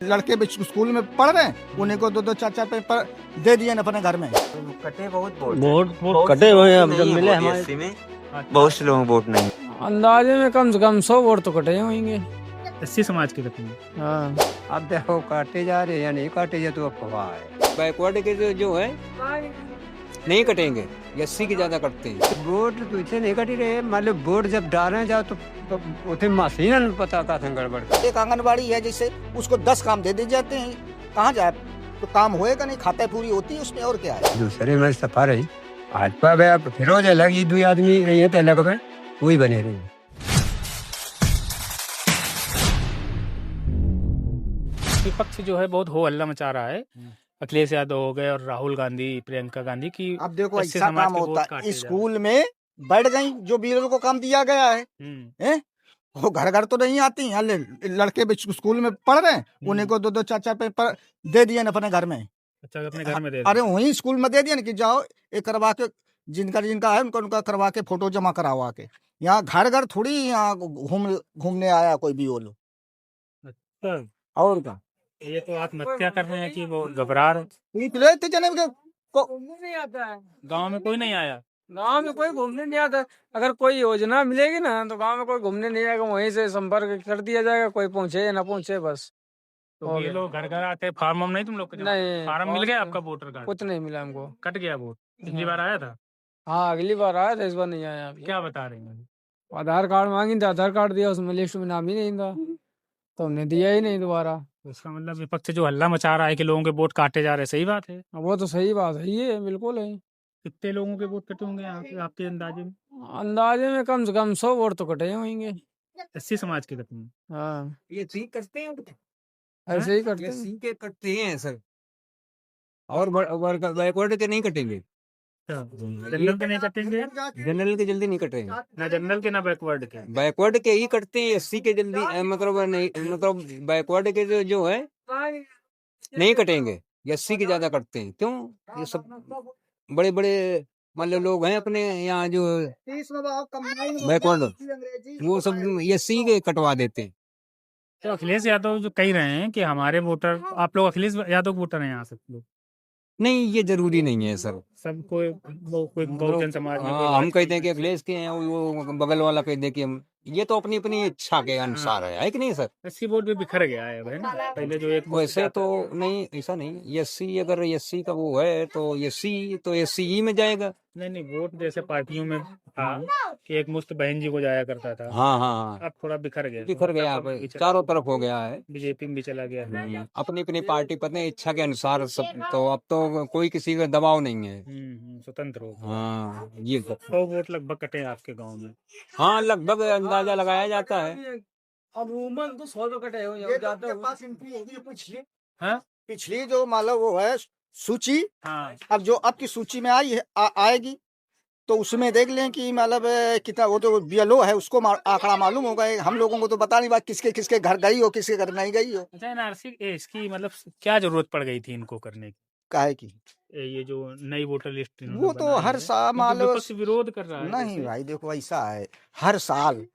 लड़के बच्चे स्कूल में पढ़ रहे हैं, उन्हीं को दो दो चार चार पेपर दे दिए न अपने घर में। कटे बहुत वोट कटे हुए हैं। अब जब मिले हमारे एससी में बहुत से लोगों को वोट नहीं। अंदाजे में कम से कम 100 वोट तो कटे होंगे। एससी समाज के लोग। हाँ, अब देखो काटे जा रहे हैं या नहीं काटे जा तो अफवाह है। बैकवर्ड के जो है नहीं कटेंगे, एससी की ज्यादा कटते हैं। वोट तो इसे नहीं कटी रहे, मतलब वोट जब डाले जाओ तो उसे मशीन पता का गड़बड़। एक आंगनबाड़ी है जैसे, उसको 10 काम दे दिए जाते हैं, कहाँ जाए तो काम होएगा नहीं, खाता पूरी होती है उसमें, और क्या है। दूसरे में सफा रही भाजपा में अब फिरोज अलग ही 2 आदमी रही है, अलग में वही बने रही। विपक्ष जो है बहुत हो हल्ला मचा रहा है। अखिलेश यादव हो गए और राहुल गांधी, प्रियंका गांधी की। अब देखो एससी ऐसा समाज काम के वोट होता काटे है, जा स्कूल में बैठ गई जो बीएलओ को काम दिया गया है, हैं? वो घर घर तो नहीं आती हैं, लड़के बच्चे स्कूल में पढ़ रहे हैं, उन्हीं को दो दो चार चार पेपर दे दिए न अपने घर में। अच्छा, अपने घर में दे अरे वहीं स्कूल में दे दिया ना कि जाओ एक करवा के, जिनका जिनका है उनका करवा के फोटो जमा करवा के। यहाँ घर घर थोड़ी यहाँ घूमने आया कोई भी वो लोग। अच्छा, और क्या, ये तो आत्महत्या कर रहे हैं कि वो घबरा रहे। निकले थे जने के घूमने नहीं आता है। गांव में कोई नहीं आया। गांव में कोई घूमने नहीं आता। अगर कोई योजना मिलेगी ना तो गांव में कोई घूमने नहीं आएगा, वहीं से संपर्क कर दिया जाएगा, कोई पहुंचे या ना पहुंचे बस। तो ये लोग घर घर आते हैं, फार्म नहीं तुम लोग के जमा? नहीं, फार्म मिल गया आपका वोटर कार्ड? कुछ नहीं मिला हमको। कट गया वोट। पिछली बार आया था। हाँ, अगली बार आया था, इस बार नहीं आया अभी। क्या बता रहे हैं? आधार कार्ड मांगी थी, आधार कार्ड दिया, उसमें लिस्ट में नाम ही नहीं था, तो हमने दिया ही नहीं दोबारा। तो इसका मतलब विपक्ष जो हल्ला मचा रहा है कि लोगों के वोट काटे जा रहे हैं, सही बात है? वो तो सही बात है, ये बिल्कुल है। कितने लोगों के वोट कटे होंगे आपके अंदाजे में? अंदाजे में कम से कम 100 वोट तो कटे होंगे। एससी समाज के लोग। हाँ, ये ठीक करते हैं, ऐसे ही करते हैं। एससी के कटते हैं सर, और बैकवर्ड के नहीं कटेंगे। जनरल के नहीं कटेंगे? जनरल के जल्दी नहीं कटेंगे, ना जनरल के ना बैकवर्ड के। बैकवर्ड के ही कटते हैं, एससी के जल्दी मतलब नहीं, मतलब बैकवर्ड के जो है नहीं कटेंगे, एससी के ज्यादा कटते हैं। क्यों? ये सब बड़े बड़े मतलब लोग हैं अपने यहाँ जो बैकवर्ड, वो सब एससी के कटवा देते हैं। तो अखिलेश यादव जो कह रहे हैं कि हमारे वोटर, आप लोग अखिलेश यादव के वोटर हैं यहाँ से लोग? नहीं, ये जरूरी नहीं है सर। सब कोई बहुजन समाज में हाँ, हम कहते हैं कि अखिलेश के हैं, वो बगल वाला कहते हैं कि हम, ये तो अपनी अपनी इच्छा के अनुसार है कि नहीं सर? एससी वोट भी बिखर गया है भाई ना, पहले जो एक वैसे तो नहीं, ऐसा नहीं। एससी अगर एससी का वो है तो एससी ही में जाएगा। नहीं, वोट जैसे पार्टियों में था कि एक मुश्त बहन जी को जाया करता था। हाँ हाँ, अब थोड़ा बिखर गया, चारों तरफ हो गया है। बीजेपी में भी चला गया है। अपनी अपनी पार्टी पता इच्छा के अनुसार सब, तो अब तो कोई किसी का दबाव नहीं है। स्वतंत्र हो। हाँ, ये 100 वोट लगभग कटे हैं आपके गांव में? हाँ, लगभग अंदाजा लगाया जाता है। अमूमन तो 100 तो कटे हो पिछली जो मतलब वो है सूची, हाँ, अब जो अब की सूची में आई है आएगी तो उसमें देख लें कि मतलब कितना, वो तो बीएलओ है उसको आंकड़ा मालूम होगा, हम लोगों को तो पता नहीं बात किसके किसके घर गई हो, किसके घर नहीं गई हो। अच्छा, एनआरसी इसकी मतलब क्या जरूरत पड़ गई थी इनको करने की? काहे की ये जो नई वोटर लिस्ट वो तो हर साल मालूम विरोध कर रहा है। नहीं भाई, देखो ऐसा है, हर साल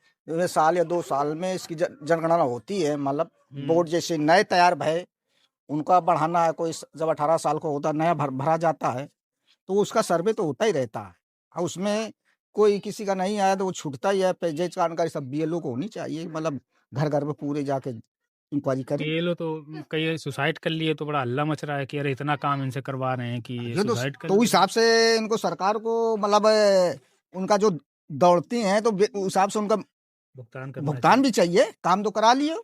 या 2 साल में इसकी जनगणना होती है। मतलब बोर्ड जैसे नए तैयार भय, उनका बढ़ाना है, कोई जब 18 साल को होता है नया भरा जाता है तो उसका सर्वे तो होता ही रहता है, और उसमें कोई किसी का नहीं आया तो वो छूटता ही है। पेज जानकारी सब बीएलओ को होनी चाहिए, मतलब घर घर में पूरे जाके इंक्वायरी करें। बीएलओ तो कई सुसाइड कर लिए, तो बड़ा हल्ला मच रहा है कि अरे इतना काम इनसे करवा रहे हैं कि सुसाइड कर। तो हिसाब से इनको सरकार को मतलब उनका जो दौड़ती हैं तो उस हिसाब से उनका भुगतान भी चाहिए। काम तो करा लिए,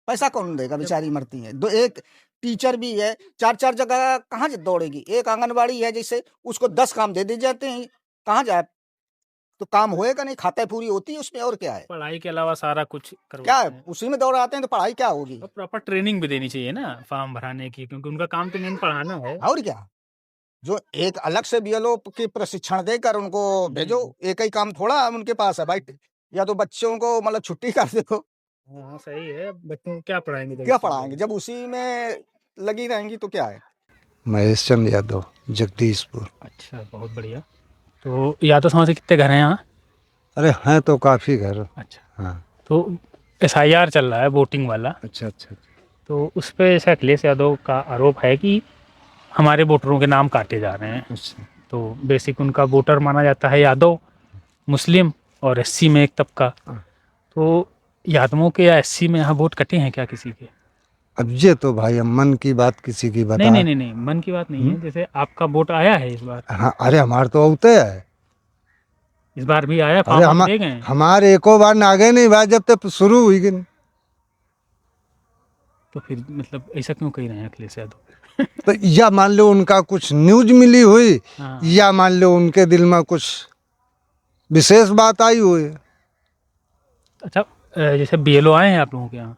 पैसा कौन देगा, बेचारी मरती है। एक टीचर भी है, 4 जगह कहाँ दौड़ेगी। एक आंगनबाड़ी है जैसे, उसको 10 काम दे दिए जाते हैं, कहाँ जाए तो काम होएगा नहीं, खाता पूरी होती है उसमें, और क्या है। पढ़ाई के अलावा सारा कुछ क्या है, उसी में दौड़ाते हैं तो पढ़ाई क्या होगी। तो प्रॉपर ट्रेनिंग भी देनी चाहिए ना फॉर्म भराने की, क्योंकि उनका काम तो मेन पढ़ाना है। और क्या, जो एक अलग से बीएलओ की प्रशिक्षण देकर उनको भेजो। एक ही काम थोड़ा उनके पास है भाई, या तो बच्चों को मतलब छुट्टी कर दो। हाँ, सही है। बच्चों को क्या पढ़ाएंगे? जब उसी में लगी रहेंगी तो क्या है। महेश चंद्र यादव, जगदीशपुर। अच्छा, बहुत बढ़िया। तो यादव समाज के कितने घर हैं यहाँ? अरे हैं तो काफी घर। अच्छा, हाँ, तो SIR चल रहा है वोटिंग वाला। अच्छा। तो उस पे ऐसा अखिलेश यादव का आरोप है कि हमारे वोटरों के नाम काटे जा रहे हैं। अच्छा तो बेसिक उनका वोटर माना जाता है यादव, मुस्लिम और एससी में एक तबका। तो यादवों के या एससी में यहाँ वोट कटे हैं क्या किसी के? अब ये तो भाई अब मन की बात किसी की नहीं बता। नहीं नहीं नहीं, मन की बात नहीं है। जैसे आपका वोट आया है इस बार, हाँ अरे हमारे तो होते है। इस बार भी आया, अरे फॉर्म आप दे गए? हमारे एको बार नागे नहीं भाई जब तक शुरू हुई कि नहीं। तो फिर मतलब ऐसा क्यों कह रहे हैं अखिलेश यादव? तो या मान लो उनका कुछ न्यूज मिली हुई, हाँ। या मान लो उनके दिल में कुछ विशेष बात आई हुई। अच्छा, जैसे बीएलओ आए हैं आप लोगों के यहाँ?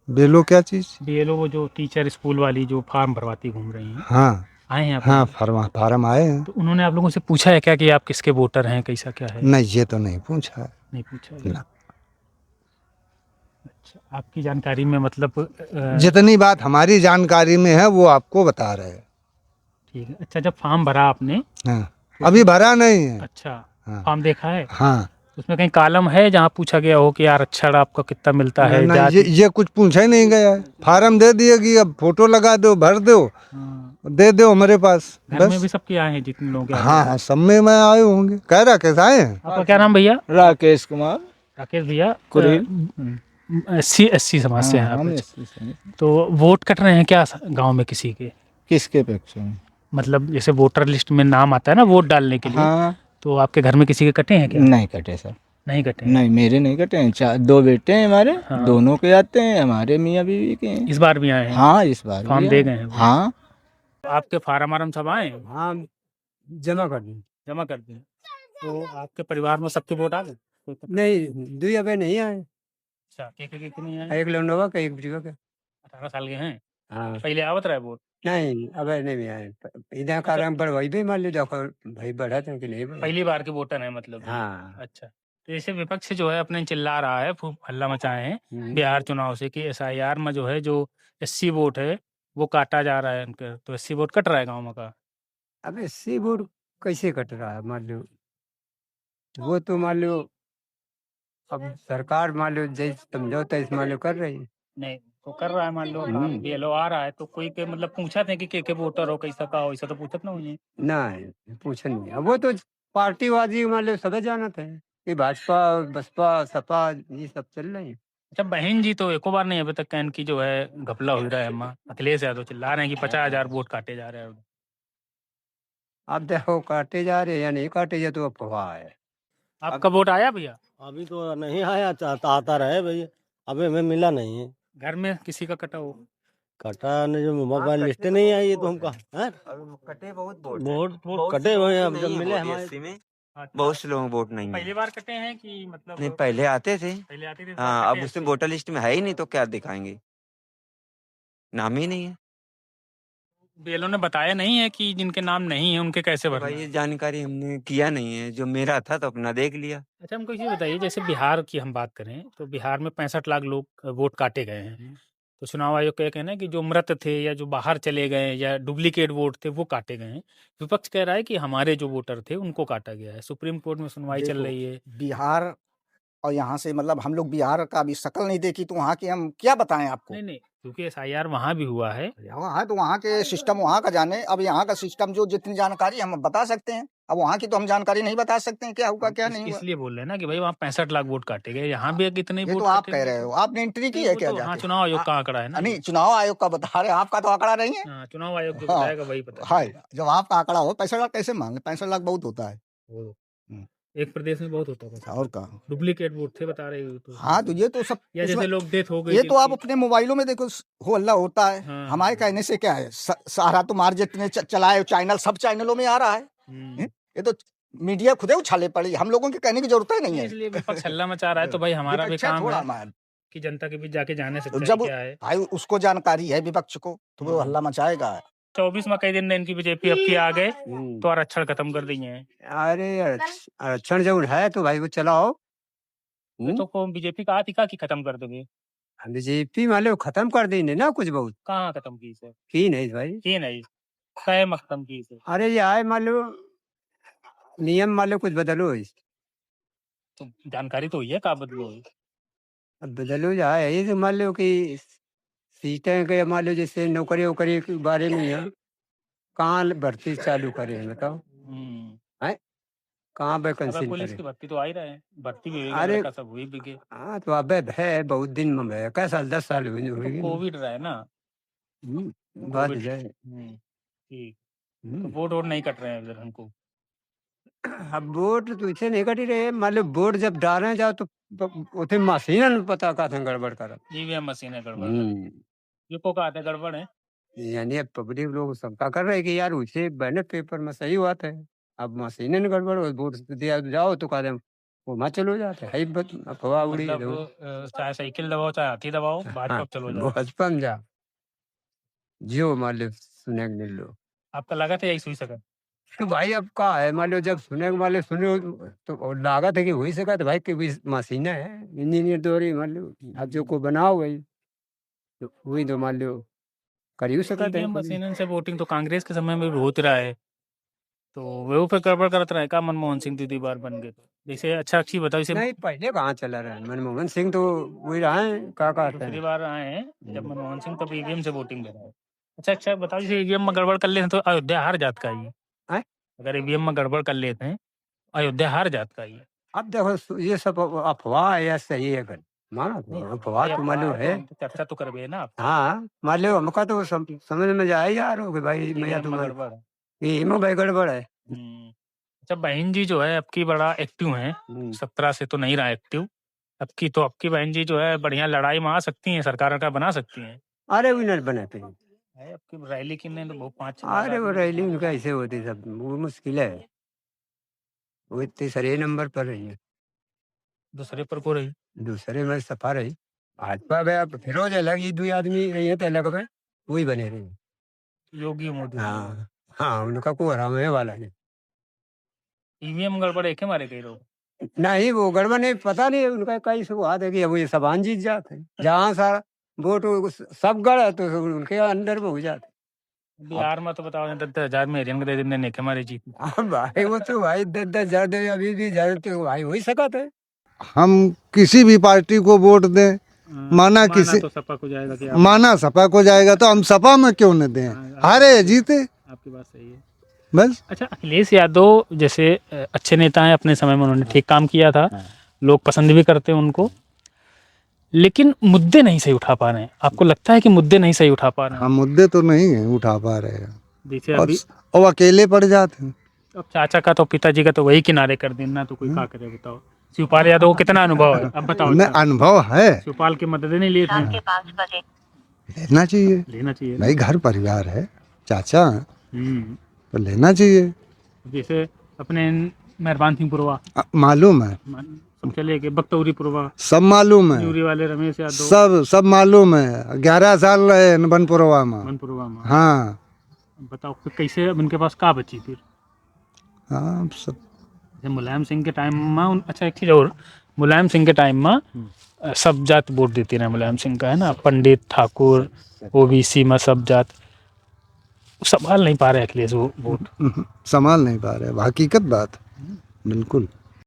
बेलो क्या चीज? बीएलओ वो जो टीचर स्कूल वाली जो फार्म भरवाती घूम रही हैं, हाँ आए हैं आप हाँ लोग? फार्म आए हैं। तो उन्होंने आप लोगों से पूछा है क्या कि आप किसके वोटर हैं, कैसा क्या है? नहीं ये तो नहीं पूछा है। नहीं पूछा है। ना। अच्छा, आपकी जानकारी में मतलब जितनी बात हमारी जानकारी में है वो आपको बता रहे हैं। ठीक है। अच्छा, जब फॉर्म भरा आपने, हाँ अभी भरा नहीं है। अच्छा, हाँ फॉर्म देखा है? हाँ उसमें कहीं कॉलम है जहाँ पूछा गया हो कि यार आरक्षण आपका कितना मिलता है? नहीं जाति? ये कुछ पूछा ही नहीं गया है। फार्म दे दिए कि अब फोटो लगा दो, भर दो, हाँ। दे दो हमारे पास घर में बस। भी सबके आए हैं जितने लोग आए हैं? हाँ हाँ सब में मैं आए होंगे। कह रहा कैसे आए हैं? आपका क्या नाम भैया? राकेश कुमार राकेश भैया, कुरेल। एससी समाज से हैं हम आप? इस समय तो वोट कट रहे हैं क्या गांव में किसी के? किसके पक्ष में? मतलब जैसे वोटर लिस्ट में नाम आता है ना वोट डालने के लिए, हाँ तो आपके घर में किसी के कटे हैं क्या? नहीं कटे सर, नहीं कटे हैं? नहीं मेरे नहीं कटे हैं। दो बेटे हैं हमारे, हाँ। दोनों के आते हैं, हमारे मियाँ बीवी के हैं। इस बार भी आए हैं? हाँ इस बार भी फॉर्म आए। दे गए हैं वो? हाँ आपके फार्म वार्म सब आए हैं? हाँ जमा कर दी। जमा कर दिए? तो आपके परिवार में सबके वोट आ गए? नहीं दुई अबे नहीं आए। अच्छा, के कितने आए? एक लौंडवा का एक बुजुर्ग का। 18 साल के हैं? हाँ पहले आवत रहा है वोट? नहीं अबे नहीं आए। इधर का रंग पर वही भी मान लो देखो भाई बढ़ा था कि नहीं बढ़ा। पहली बार के वोटर हैं मतलब? हाँ अच्छा, तो जैसे विपक्ष जो है अपने चिल्ला रहा है, खूब हल्ला मचाए हैं हम्म। बिहार चुनाव से कि एसआईआर में जो है जो एससी वोट है वो काटा जा रहा है उनके, तो एससी वोट कट रहा है गाँव में का? अब एससी बोर्ड कैसे कट रहा है मान लो, वो तो मान लो अब सरकार मान लो जैसे समझौता इस मान लो कर रही है। नहीं तो कर रहा है, मान लो बीएलओ आ रहा है तो कोई के मतलब पूछा थे कि के वोटर हो, कैसा का हो, ऐसा तो पूछत ना हुई? नहीं पूछा नहीं। अब वो तो पार्टीबाजी मान लो सब जानते हैं कि भाजपा बसपा सपा ये सब चल रही है। अच्छा, बहन जी तो एको बार नहीं अभी तक कहन की जो है घपला हो रहा है अम्मा अखिलेश यादव चिल्ला रहे हैं कि 50,000 वोट काटे जा रहे हैं। अब देखो काटे जा रहे या नहीं काटे जा तो अफवाह है। आपका वोट आया भैया? अभी तो नहीं आया, चाहता आता रहे भैया, अभी हमें मिला नहीं है। घर में किसी का कटा हो? कटा ने जो मोबाइल लिस्ट नहीं आई है तो हम कहा हैं? कटे बहुत वोट कटे हुए हैं, अब जब मिले हमारे। अच्छा, बहुत से लोगों को वोट नहीं पहली है। बार कटे हैं कि मतलब नहीं पहले आते थे। पहले आते थे? हाँ अब उसमें वोटर लिस्ट में है ही नहीं तो क्या दिखाएंगे, नाम ही नहीं है। बीएलओ ने बताया नहीं है कि जिनके नाम नहीं है उनके कैसे तो भरना भाई है? ये जानकारी हमने किया नहीं है, जो मेरा था तो अपना देख लिया। अच्छा, हमको ये बताइए, जैसे बिहार की हम बात करें तो बिहार में 65 लाख लोग वोट काटे गए हैं। तो चुनाव आयोग का ये कहना है कि जो मृत थे या जो बाहर चले गए या डुप्लीकेट वोट थे वो काटे गए हैं। विपक्ष कह रहा है कि हमारे जो वोटर थे उनको काटा गया है। सुप्रीम कोर्ट में सुनवाई चल देखो, रही है। बिहार और यहाँ से मतलब हम लोग बिहार का अभी शक्ल नहीं देखी तो वहाँ की हम क्या बताएं आपको। नहीं नहीं, क्योंकि एसआईआर वहाँ भी हुआ है। वहाँ है तो वहाँ के सिस्टम वहाँ का जाने। अब यहाँ का सिस्टम जो जितनी जानकारी हम बता सकते हैं, अब वहाँ की तो हम जानकारी नहीं बता सकते हैं क्या हुआ क्या नहीं हुआ। इसलिए बोल रहे हैं ना कि भाई वहाँ 65 लाख वोट काटे गए, यहाँ भी कितने ये वोट तो आप काटे कह गए? रहे हो, आपने एंट्री की नहीं, है वो क्या तो हाँ जाके? चुनाव आयोग का आंकड़ा है ना। नहीं चुनाव आयोग का बता रहे, आपका तो आंकड़ा नहीं है। हाँ, चुनाव आयोग जो हाँ, बताएगा वही पता हाय जब आपका आंकड़ा हो 65 लाख कैसे मान ले? 65 लाख बहुत होता है। एक प्रदेश में बहुत होता है। और का डुप्लीकेट वोट थे बता रहे हो तो? हाँ तो ये तो सब या जैसे उसमें- लोग डेथ हो गई ये थी तो आप उसकी। अपने मोबाइलों में देखो हो अल्लाह होता है। हाँ, हमारे कहने से क्या है, सारा तुम्हारे जितने चलाए चैनल सब चैनलों में आ रहा है। ये तो मीडिया खुदे उछाले पड़ी, हम लोगों के कहने की जरूरत ही नहीं है। इसलिए विपक्ष हल्ला मचा रहा है तो भाई हमारा भी विपक्ष काम थोड़ा है मार। कि जनता के बीच जाके जाने तो सच्चाई जब क्या है। भाई उसको जानकारी है विपक्ष को तो वो हल्ला मचाएगा। 24 में कई दिन इनकी बीजेपी अब की आ गए तो आरक्षण खत्म कर दिए हैं। अरे आरक्षण जब है तो भाई वो चलाओ। तो कौन बीजेपी का आती का कि खत्म कर दोगे? बीजेपी वाले खत्म कर दी ना कुछ बहुत कहाँ खत्म की से? की नहीं भाई की नहीं, कै में खत्म की से? अरे ये आए मान लो नियम मान लो कुछ बदलो तो जानकारी तो हुई है का बदलो? अब बदलो जाए ये तो मान लो कि सीटें के मान लो जैसे नौकरी वोकरी के बारे में यहाँ कहाँ भर्ती चालू करे बताओ, है कहाँ अबे वैकेंसी पुलिस करे। की भर्ती तो आ ही रहे हैं, भर्ती भी होगी, अरे लड़का सब हुई भी के। हाँ तो अबे है बहुत दिन में है, क्या साल 10 साल हुई तो होगी ना। कोविड रहा है ना, बात कोविड। जाए। ठीक। तो हम्म। वोट वोट नहीं कट रहे हैं इधर हमको। अब वोट तो इसे नहीं कटी रहे, मान लो वोट जब डाले जाओ तो उसे मशीन में पता का था गड़बड़ कर। ईवीएम मशीन है गड़बड़ कर, ये को कहते गड़बड़ है। यानी अब पब्लिक लोग शंका कर रहे हैं कि यार उसे बैलेट पेपर में सही बात है, अब मशीनें में गड़बड़ हो वोट दिया जाओ तो कहते हैं वो मत चलो जाते है अफवाह उड़ी है मतलब चाहे साइकिल दबाओ चाहे हाथी दबाओ, भाजपा हाँ अब चलो जाओ। भाजपा में जा जियो मान लो सुने मिल लो। आपका लगा था यही सुई सका। तो भाई अब का है मान लो जब सुने वाले सुने तो और लागत है कि वही सका तो भाई कि मशीनें है इंजीनियर तो रही मान लो अब जो को बनाओ वही तो वही तो मान लो कर ही सकते ईवीएम हैं। मशीन से वोटिंग तो कांग्रेस के समय में भी होत रहा है, तो वो पे गड़बड़ करत रहे का मनमोहन सिंह दीदी बार बन गए। जैसे अच्छा अच्छी बताओ, जैसे नहीं पहले कहाँ चला रहा है मनमोहन सिंह तो वही रहा है क्या कहते दूसरी हैं। बार आए हैं जब मनमोहन सिंह तब ईवीएम से वोटिंग ले रहा है। अच्छा अच्छा बताओ, जैसे ईवीएम में गड़बड़ कर लेते हैं तो अयोध्या हार जात का ही। हैं? अगर ईवीएम में गड़बड़ कर लेते हैं अयोध्या हार जात का ही। अब देखो ये सब अफवाह है या सही है अगर माना तो अफवाह तो मान लो है। चर्चा तो करबे ना आप। हाँ मान लो हमका तो समझ में जाए यार हो कि भाई मैं ईवीएम में तुम्हारे गड़बड़ है। ये में भाई गड़बड़ है। अच्छा बहन जी जो है आपकी बड़ा एक्टिव हैं, 17 से तो नहीं रहा एक्टिव। आपकी बहन जी जो है बढ़िया लड़ाई में आ सकती हैं, सरकार का बना सकती हैं। अरे विनर बने पे है आपकी रैली की नहीं तो बहुत 5 अरे वो रैली उनका ऐसे होती सब वो मुश्किल है वो इतने सरे नंबर पर रही है दूसरे पर को रही। दूसरे में सफा रही भाजपा में अब फिरोज अलग ही दो आदमी रही है तो अलग में वही बने रही। योगी मोदी। हाँ हाँ उनका को आराम है वाला नहीं। ईवीएम गड़बड़ है क्या हमारे कई लोग। नहीं वो गड़बड़ नहीं पता नहीं उनका कई सब हाथ है कि अब ये सबान जीत जाते हैं जहाँ सारा वोट सब गड़ है तो उनके अंदर में हो जाते। बिहार में तो बताओ 10,000 में हरियाणा दे देने ने हमारी जीत। अब भाई वो तो भाई 10,000 दे अभी भी तो भाई वही सकत है। हम किसी भी पार्टी को वोट दें माना किसी तो सपा को जाएगा कि माना सपा को जाएगा तो हम सपा में क्यों न दें, हारे या जीते आपकी बात सही है। बस। अच्छा अखिलेश यादव जैसे अच्छे नेता हैं, अपने समय में उन्होंने ठीक काम किया था, लोग पसंद भी करते हैं उनको, लेकिन मुद्दे नहीं सही उठा पा रहे हैं। आपको लगता है कि मुद्दे नहीं सही उठा पा रहे हैं? हम मुद्दे तो नहीं है उठा पा रहे हैं जैसे अभी और अकेले पड़ जाते हैं। अब चाचा का तो पिताजी का तो वही किनारे कर देना, तो कोई क्या करे बताओ। शिवपाल यादव को कितना अनुभव है अब बताओ। न अनुभव है, शिवपाल की मदद नहीं लिए थे। लेना चाहिए लेना चाहिए भाई, घर परिवार है, चाचा हैं, हम्म। तो लेना चाहिए। जैसे अपने मेहरबान सिंह पुरवा मालूम है, सब चले गए, बख्तौरी पुरवा सब मालूम है, न्यूरी वाले रमेश यादव सब मालूम है। 11 साल रहे बनपुरवा में। मनपुरवा में। हाँ बताओ फिर कैसे अब उनके पास का बची फिर। हाँ सब जैसे मुलायम सिंह के टाइम में अच्छा एक चीज़ और, मुलायम सिंह के टाइम में सब जात वोट देती रहे मुलायम सिंह का, है ना, पंडित ठाकुर ओबीसी में सब जात संभाल नहीं पा रहे अखिलेश वो वोट। संभाल नहीं पा रहे, हकीकत बात बिल्कुल।